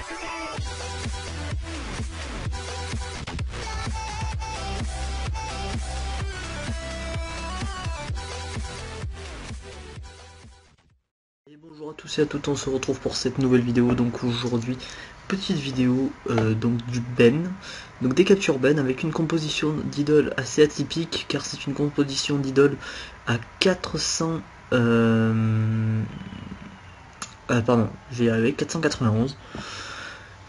Et bonjour à tous et à toutes, on se retrouve pour cette nouvelle vidéo. Donc aujourd'hui, petite vidéo donc du Ben, donc des captures Ben avec une composition d'idole assez atypique, car c'est une composition d'idole à 400 pardon, je vais y arriver, 491.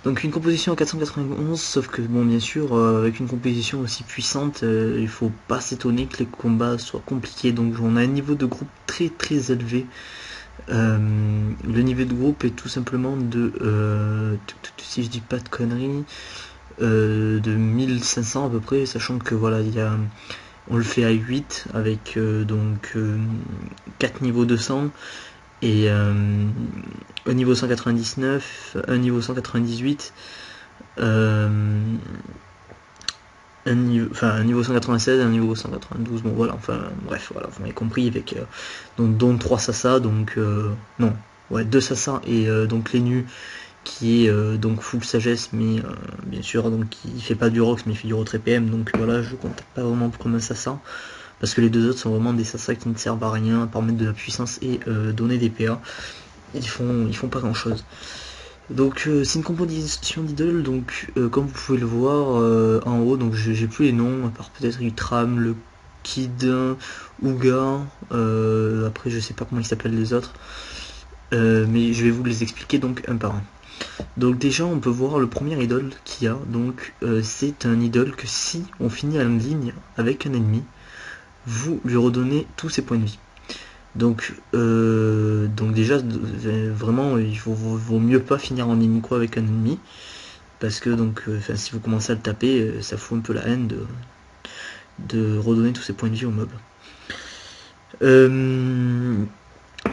Donc une composition à 491, sauf que bon, bien sûr, avec une composition aussi puissante, il faut pas s'étonner que les combats soient compliqués. Donc on a un niveau de groupe très très élevé. Le niveau de groupe est tout simplement de, si je dis pas de conneries, de 1500 à peu près, sachant que voilà, on le fait à 8 avec donc 4 niveaux de 100 et un niveau 199, un niveau 198, un niveau 196, un niveau 192, bon voilà, enfin bref, voilà, vous m'avez compris, avec dont 3 Sasa, donc non, ouais, 2 Sasa et donc Lenu qui est donc full sagesse, mais bien sûr, donc il fait pas du Rox, mais il fait du retrait PM, donc voilà, je compte pas vraiment comme un Sasa, parce que les deux autres sont vraiment des Sasa qui ne servent à rien, à part mettre de la puissance et donner des PA, ils font pas grand chose. Donc c'est une composition d'idoles, donc comme vous pouvez le voir en haut, donc j'ai plus les noms, à part peut-être Utram, le Kid, Ouga, après je sais pas comment ils s'appellent les autres, mais je vais vous les expliquer donc un par un. Donc déjà on peut voir le premier idole qu'il y a, donc c'est un idole que si on finit en ligne avec un ennemi, vous lui redonnez tous ses points de vie. Donc déjà vraiment il vaut mieux pas finir en ligne quoi avec un ennemi, parce que donc si vous commencez à le taper, ça fout un peu la haine de redonner tous ses points de vie au mob.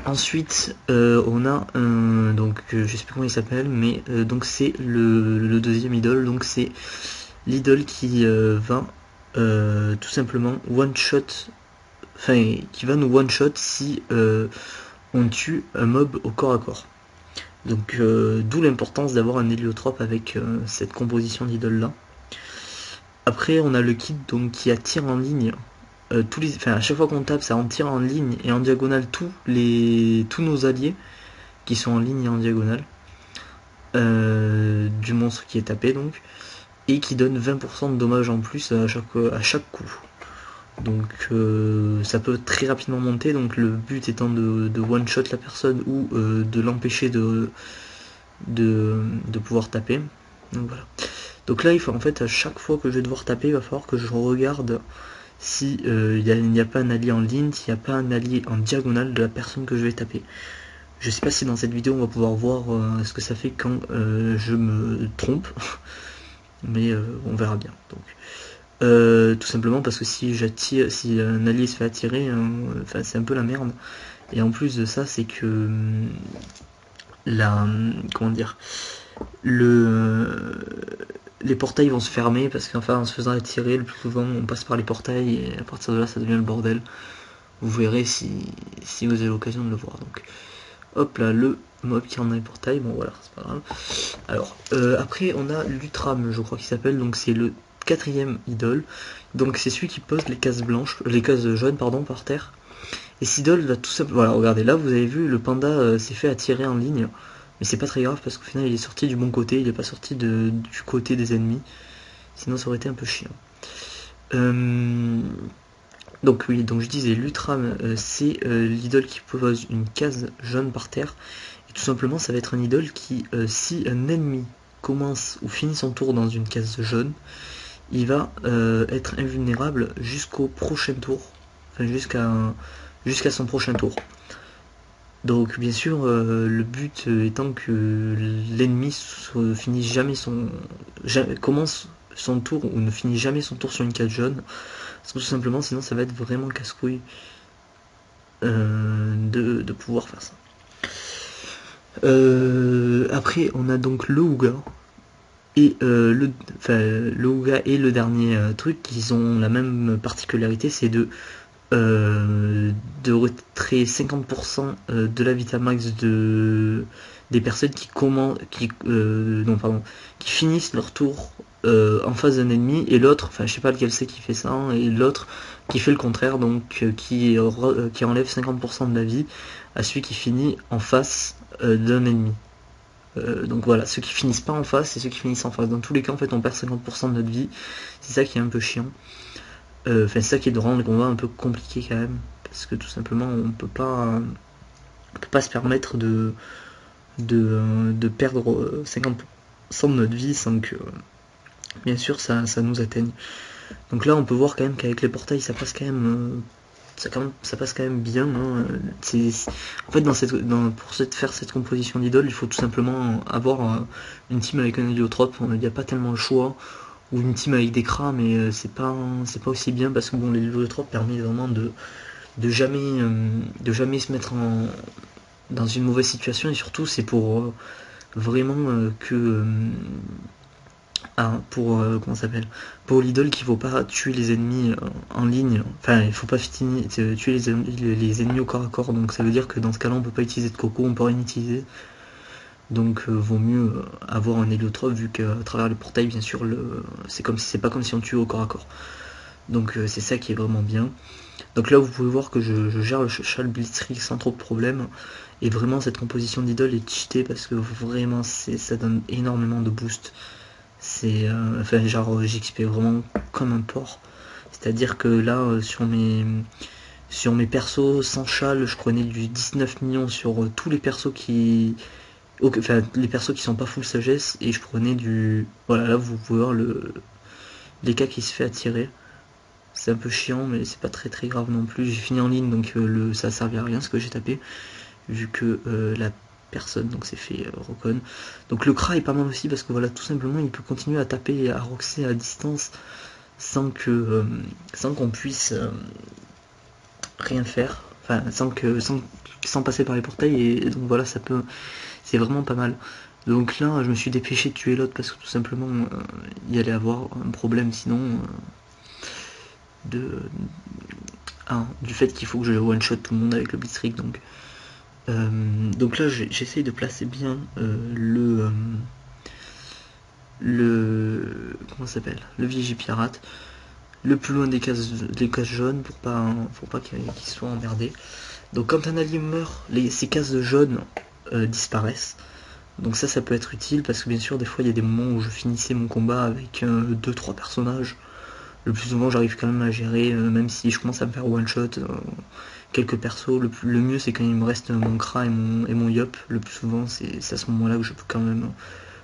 Ensuite on a un, donc je sais plus comment il s'appelle, mais donc c'est le deuxième idole, donc c'est l'idole qui va tout simplement one shot, enfin qui va nous one shot si on tue un mob au corps à corps. Donc d'où l'importance d'avoir un héliotrope avec cette composition d'idole là. Après on a le kit donc qui attire en ligne à chaque fois qu'on tape ça attire en ligne et en diagonale tous nos alliés qui sont en ligne et en diagonale du monstre qui est tapé, donc, et qui donne 20% de dommages en plus à chaque coup. Donc ça peut très rapidement monter, donc le but étant de one shot la personne ou de l'empêcher de pouvoir taper. Donc voilà. Donc là il faut en fait à chaque fois que je vais devoir taper, il va falloir que je regarde si il n'y a pas un allié en ligne, s'il n'y a pas un allié en diagonale de la personne que je vais taper. Je sais pas si dans cette vidéo on va pouvoir voir ce que ça fait quand je me trompe, mais on verra bien. Donc tout simplement parce que si un allié se fait attirer, c'est un peu la merde. Et en plus de ça, c'est que comment dire, les portails vont se fermer parce qu'enfin en se faisant attirer, le plus souvent on passe par les portails et à partir de là ça devient le bordel. Vous verrez si vous avez l'occasion de le voir. Donc hop là, le mob qui en a les portails, bon voilà, c'est pas grave. Alors après on a l'Utram, je crois qu'il s'appelle, donc c'est le quatrième idole. Donc c'est celui qui pose les cases blanches, les cases jaunes pardon, par terre. Et cet idole va tout simplement, voilà, regardez là, vous avez vu le panda s'est fait attirer en ligne, mais c'est pas très grave parce qu'au final il est sorti du bon côté, il est pas sorti du côté des ennemis, sinon ça aurait été un peu chiant. Donc oui, donc je disais l'Utram, c'est l'idole qui pose une case jaune par terre, et tout simplement ça va être un idole qui, si un ennemi commence ou finit son tour dans une case jaune, il va être invulnérable jusqu'au prochain tour, enfin jusqu'à son prochain tour. Donc bien sûr le but étant que l'ennemi commence son tour ou ne finit jamais son tour sur une case jaune, parce que tout simplement sinon ça va être vraiment casse-couille de pouvoir faire ça. Après on a donc le Ouga et le Ouga et le dernier truc qui ont la même particularité, c'est de retrait 50% de la Vitamax des personnes qui finissent leur tour en face d'un ennemi, et l'autre, enfin je sais pas lequel c'est qui fait ça, hein, et l'autre qui fait le contraire, donc qui enlève 50% de la vie à celui qui finit en face d'un ennemi. Donc voilà, ceux qui finissent pas en face et ceux qui finissent en face. Dans tous les cas, en fait, on perd 50% de notre vie. C'est ça qui est un peu chiant. Enfin, c'est ça qui est de rendre les combats un peu compliqués quand même. Parce que tout simplement, on peut pas se permettre de perdre 50% de notre vie sans que, bien sûr, ça nous atteigne. Donc là, on peut voir quand même qu'avec les portails, ça passe quand même... ça passe quand même bien. Hein. En fait, pour faire cette composition d'idole, il faut tout simplement avoir une team avec un héliotrope. Il n'y a pas tellement le choix. Ou une team avec des cras, mais c'est pas aussi bien parce que bon, l'héliotrope permet vraiment de jamais se mettre dans une mauvaise situation, et surtout c'est pour vraiment comment ça s'appelle, pour l'idole qu'il faut pas tuer les ennemis en ligne, enfin il faut pas tuer les ennemis au corps à corps, donc ça veut dire que dans ce cas là on peut pas utiliser de coco, on peut rien utiliser, donc vaut mieux avoir un héliotrope, vu qu'à travers le portail bien sûr c'est pas comme si on tuait au corps à corps, donc c'est ça qui est vraiment bien. Donc là vous pouvez voir que je gère le Shell Blitzkrieg sans trop de problèmes, et vraiment cette composition d'idole est cheatée parce que vraiment ça donne énormément de boost. C'est enfin genre j'XP vraiment comme un porc, c'est à dire que là sur mes persos sans châle, je prenais du 19 millions sur tous les persos enfin les persos qui sont pas full sagesse, et je prenais du, voilà, là vous pouvez voir les cas qui se fait attirer. C'est un peu chiant, mais c'est pas très grave non plus. J'ai fini en ligne, donc ça servait à rien ce que j'ai tapé, vu que la personne donc s'est fait recon. Donc le Kra est pas mal aussi parce que voilà, tout simplement il peut continuer à taper et à roxer à distance sans qu'on puisse rien faire, enfin sans passer par les portails, et donc voilà, c'est vraiment pas mal. Donc là je me suis dépêché de tuer l'autre parce que tout simplement il y allait avoir un problème sinon du fait qu'il faut que je one shot tout le monde avec le Blitzkrieg. Donc là j'essaye de placer bien comment ça s'appelle, le Vigipirate le plus loin des cases jaunes pour pas qu'il soit emmerdé. Donc quand un allié meurt, ces cases de jaune disparaissent. Donc ça peut être utile parce que bien sûr des fois il y a des moments où je finissais mon combat avec 2-3 personnages. Le plus souvent j'arrive quand même à gérer, même si je commence à me faire one shot quelques persos. Le mieux c'est quand il me reste mon Kra et mon Yop. Le plus souvent c'est à ce moment là que je peux quand même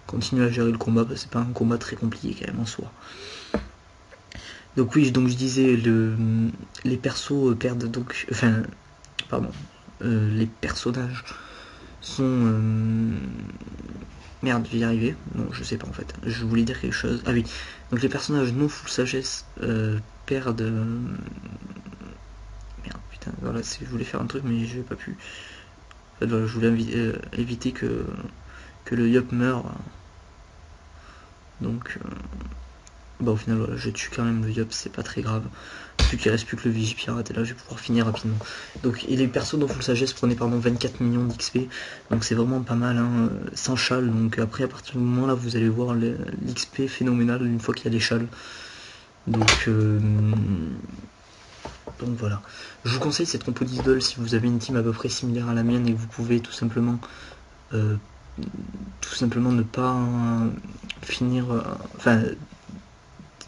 continuer à gérer le combat, parce que c'est pas un combat très compliqué quand même en soi. Donc oui, donc je disais, les persos perdent donc, enfin pardon, les personnages sont merde, je vais y arriver. Non, je sais pas en fait. Je voulais dire quelque chose. Ah oui. Donc les personnages non full sagesse perdent. Merde, putain. Voilà, je voulais faire un truc mais j'ai pas pu. En fait, voilà, je voulais éviter que le Yop meure. Donc, bah au final, voilà, je tue quand même le Yop, c'est pas très grave. Plus qu'il reste plus que le Vigipirate, et là je vais pouvoir finir rapidement. Donc, et les persos dans full sagesse prenaient pardon 24 millions d'XP, donc c'est vraiment pas mal, hein, sans châle. Donc après, à partir du moment là, vous allez voir l'XP phénoménal une fois qu'il y a les châles. Donc voilà. Je vous conseille cette compo d'idole si vous avez une team à peu près similaire à la mienne et que vous pouvez tout simplement ne pas finir, enfin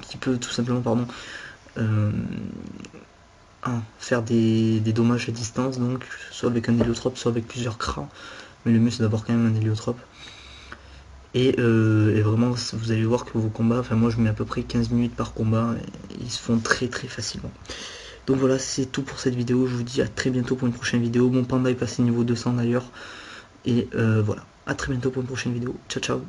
qui peut tout simplement pardon faire des dommages à distance, donc soit avec un héliotrope, soit avec plusieurs Kra, mais le mieux c'est d'avoir quand même un héliotrope. Et vraiment vous allez voir que vos combats, enfin moi je mets à peu près 15 minutes par combat, et ils se font très facilement. Donc voilà, c'est tout pour cette vidéo, je vous dis à très bientôt pour une prochaine vidéo. Mon panda est passé niveau 200 d'ailleurs, et voilà, à très bientôt pour une prochaine vidéo, ciao ciao.